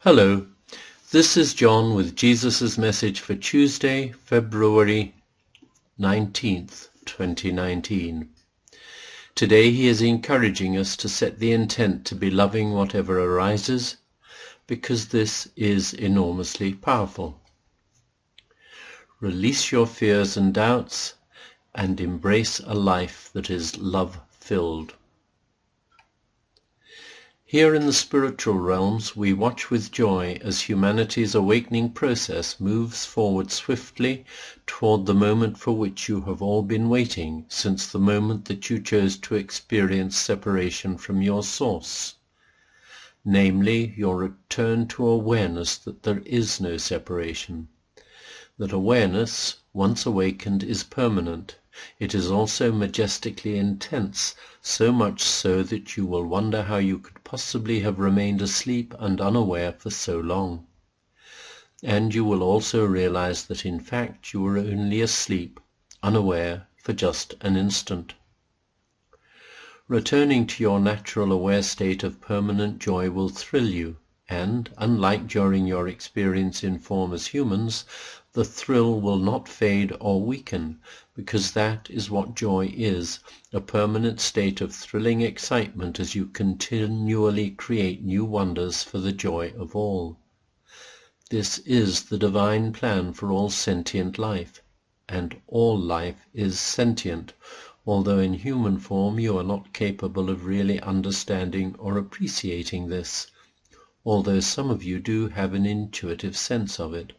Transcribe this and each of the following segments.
Hello, this is John with Jesus' message for Tuesday, February 19th, 2019. Today he is encouraging us to set the intent to be loving whatever arises, because this is enormously powerful. Release your fears and doubts and embrace a life that is love-filled. Here in the spiritual realms, we watch with joy as humanity's awakening process moves forward swiftly toward the moment for which you have all been waiting since the moment that you chose to experience separation from your source, namely your return to awareness that there is no separation, that awareness, once awakened, is permanent. It is also majestically intense, so much so that you will wonder how you could possibly have remained asleep and unaware for so long. And you will also realize that in fact you were only asleep, unaware, for just an instant. Returning to your natural aware state of permanent joy will thrill you, and, unlike during your experience in form as humans, the thrill will not fade or weaken, because that is what joy is, a permanent state of thrilling excitement as you continually create new wonders for the joy of all. This is the divine plan for all sentient life, and all life is sentient, although in human form you are not capable of really understanding or appreciating this, although some of you do have an intuitive sense of it.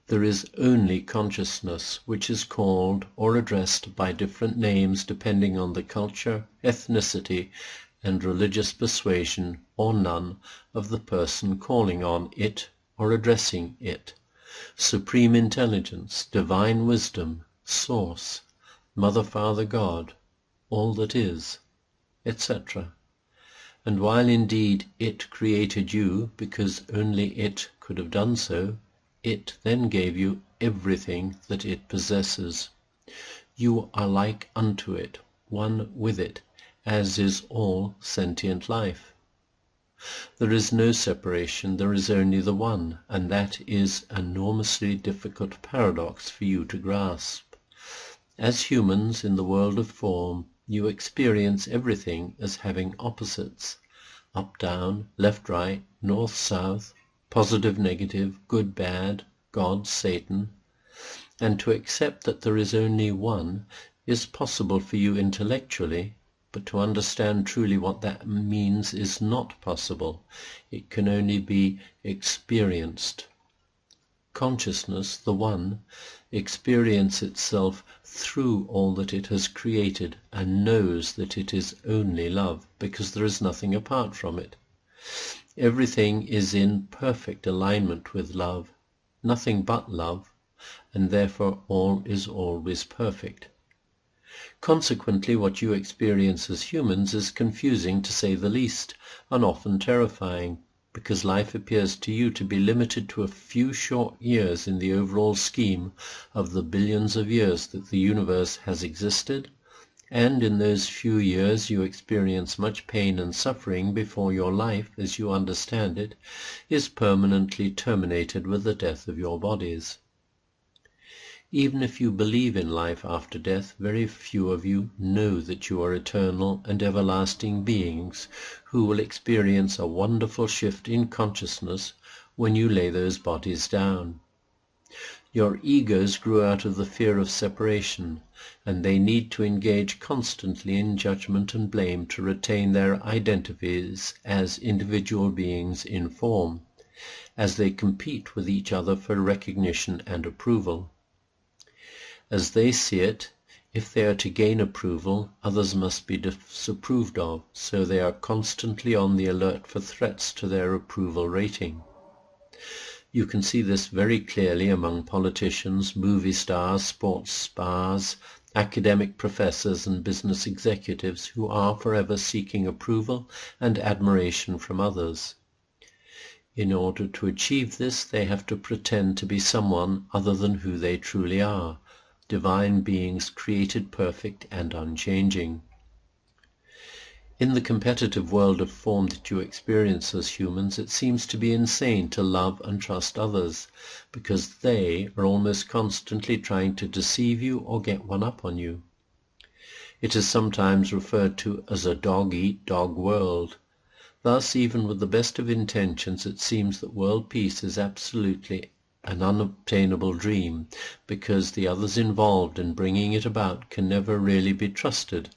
There is only consciousness, which is called or addressed by different names depending on the culture, ethnicity, and religious persuasion, or none, of the person calling on it or addressing it. Supreme intelligence, divine wisdom, source, Mother, Father, God, all that is, etc. And while indeed it created you, because only it could have done so, it then gave you everything that it possesses. You are like unto it, one with it, as is all sentient life. There is no separation, there is only the one, and that is an enormously difficult paradox for you to grasp. As humans in the world of form, you experience everything as having opposites, up, down, left, right, north, south, positive, negative, good, bad, God, Satan, and to accept that there is only one is possible for you intellectually, but to understand truly what that means is not possible. It can only be experienced. Consciousness, the one, experiences itself through all that it has created and knows that it is only love, because there is nothing apart from it. Everything is in perfect alignment with love, nothing but love, and therefore all is always perfect. Consequently, what you experience as humans is confusing, to say the least, and often terrifying, because life appears to you to be limited to a few short years in the overall scheme of the billions of years that the universe has existed, and in those few years you experience much pain and suffering before your life, as you understand it, is permanently terminated with the death of your bodies. Even if you believe in life after death, very few of you know that you are eternal and everlasting beings who will experience a wonderful shift in consciousness when you lay those bodies down. Your egos grew out of the fear of separation, and they need to engage constantly in judgment and blame to retain their identities as individual beings in form, as they compete with each other for recognition and approval. As they see it, if they are to gain approval, others must be disapproved of, so they are constantly on the alert for threats to their approval rating. You can see this very clearly among politicians, movie stars, sports stars, academic professors and business executives who are forever seeking approval and admiration from others. In order to achieve this, they have to pretend to be someone other than who they truly are, divine beings created perfect and unchanging. In the competitive world of form that you experience as humans, it seems to be insane to love and trust others, because they are almost constantly trying to deceive you or get one up on you. It is sometimes referred to as a dog-eat-dog world. Thus, even with the best of intentions, it seems that world peace is absolutely an unobtainable dream, because the others involved in bringing it about can never really be trusted,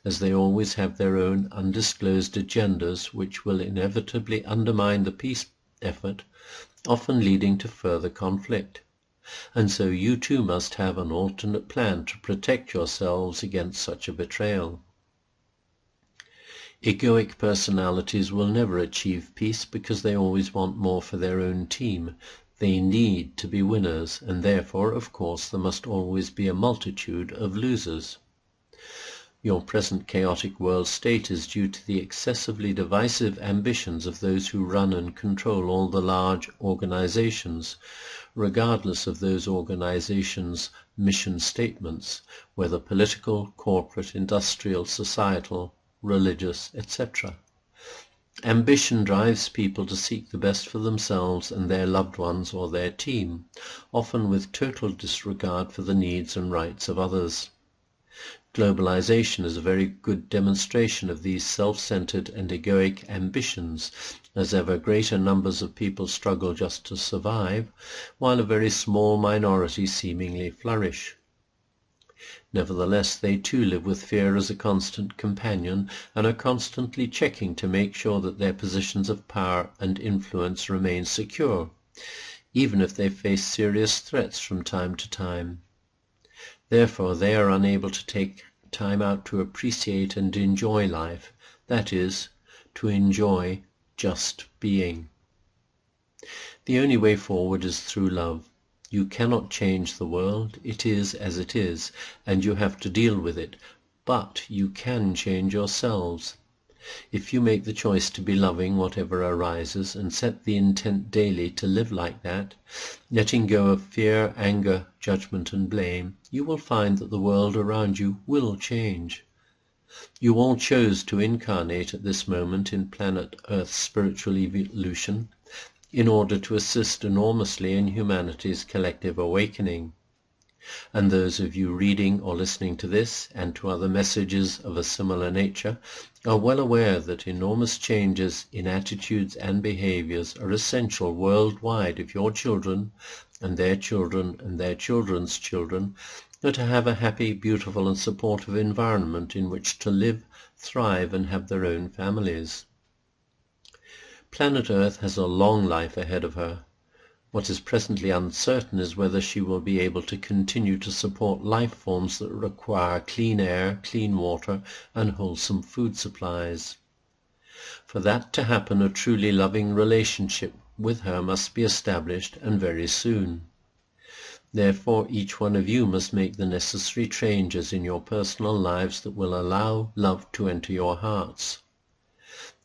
as they always have their own undisclosed agendas which will inevitably undermine the peace effort, often leading to further conflict. And so you too must have an alternate plan to protect yourselves against such a betrayal. Egoic personalities will never achieve peace because they always want more for their own team. They need to be winners, and therefore, of course, there must always be a multitude of losers. Your present chaotic world state is due to the excessively divisive ambitions of those who run and control all the large organizations, regardless of those organizations' mission statements, whether political, corporate, industrial, societal, religious, etc. Ambition drives people to seek the best for themselves and their loved ones or their team, often with total disregard for the needs and rights of others. Globalization is a very good demonstration of these self-centered and egoic ambitions, as ever greater numbers of people struggle just to survive, while a very small minority seemingly flourish. Nevertheless, they too live with fear as a constant companion, and are constantly checking to make sure that their positions of power and influence remain secure, even if they face serious threats from time to time. Therefore, they are unable to take time out to appreciate and enjoy life, that is, to enjoy just being. The only way forward is through love. You cannot change the world, it is as it is, and you have to deal with it, but you can change yourselves. If you make the choice to be loving whatever arises, and set the intent daily to live like that, letting go of fear, anger, judgment, and blame, you will find that the world around you will change. You all chose to incarnate at this moment in planet Earth's spiritual evolution, in order to assist enormously in humanity's collective awakening. And those of you reading or listening to this, and to other messages of a similar nature, are well aware that enormous changes in attitudes and behaviors are essential worldwide if your children, and their children, and their children's children are to have a happy, beautiful, and supportive environment in which to live, thrive, and have their own families. Planet Earth has a long life ahead of her. What is presently uncertain is whether she will be able to continue to support life forms that require clean air, clean water, and wholesome food supplies. For that to happen, a truly loving relationship with her must be established, and very soon. Therefore, each one of you must make the necessary changes in your personal lives that will allow love to enter your hearts.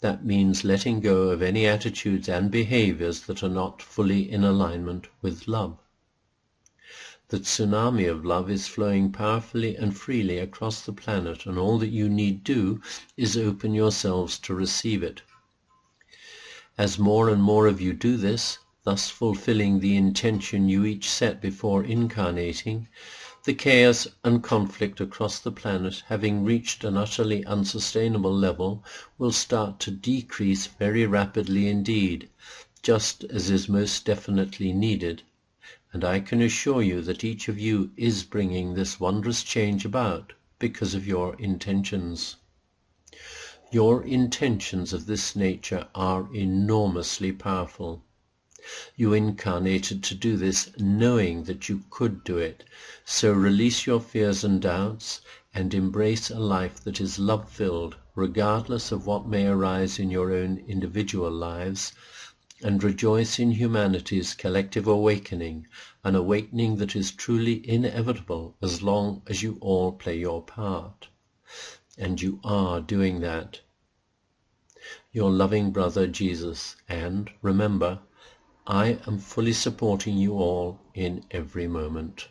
That means letting go of any attitudes and behaviors that are not fully in alignment with love. The tsunami of love is flowing powerfully and freely across the planet, and all that you need do is open yourselves to receive it. As more and more of you do this, thus fulfilling the intention you each set before incarnating, the chaos and conflict across the planet, having reached an utterly unsustainable level, will start to decrease very rapidly indeed, just as is most definitely needed. And I can assure you that each of you is bringing this wondrous change about because of your intentions. Your intentions of this nature are enormously powerful. You incarnated to do this knowing that you could do it, so release your fears and doubts and embrace a life that is love-filled, regardless of what may arise in your own individual lives, and rejoice in humanity's collective awakening, an awakening that is truly inevitable as long as you all play your part. And you are doing that. Your loving brother Jesus, and remember, I am fully supporting you all in every moment.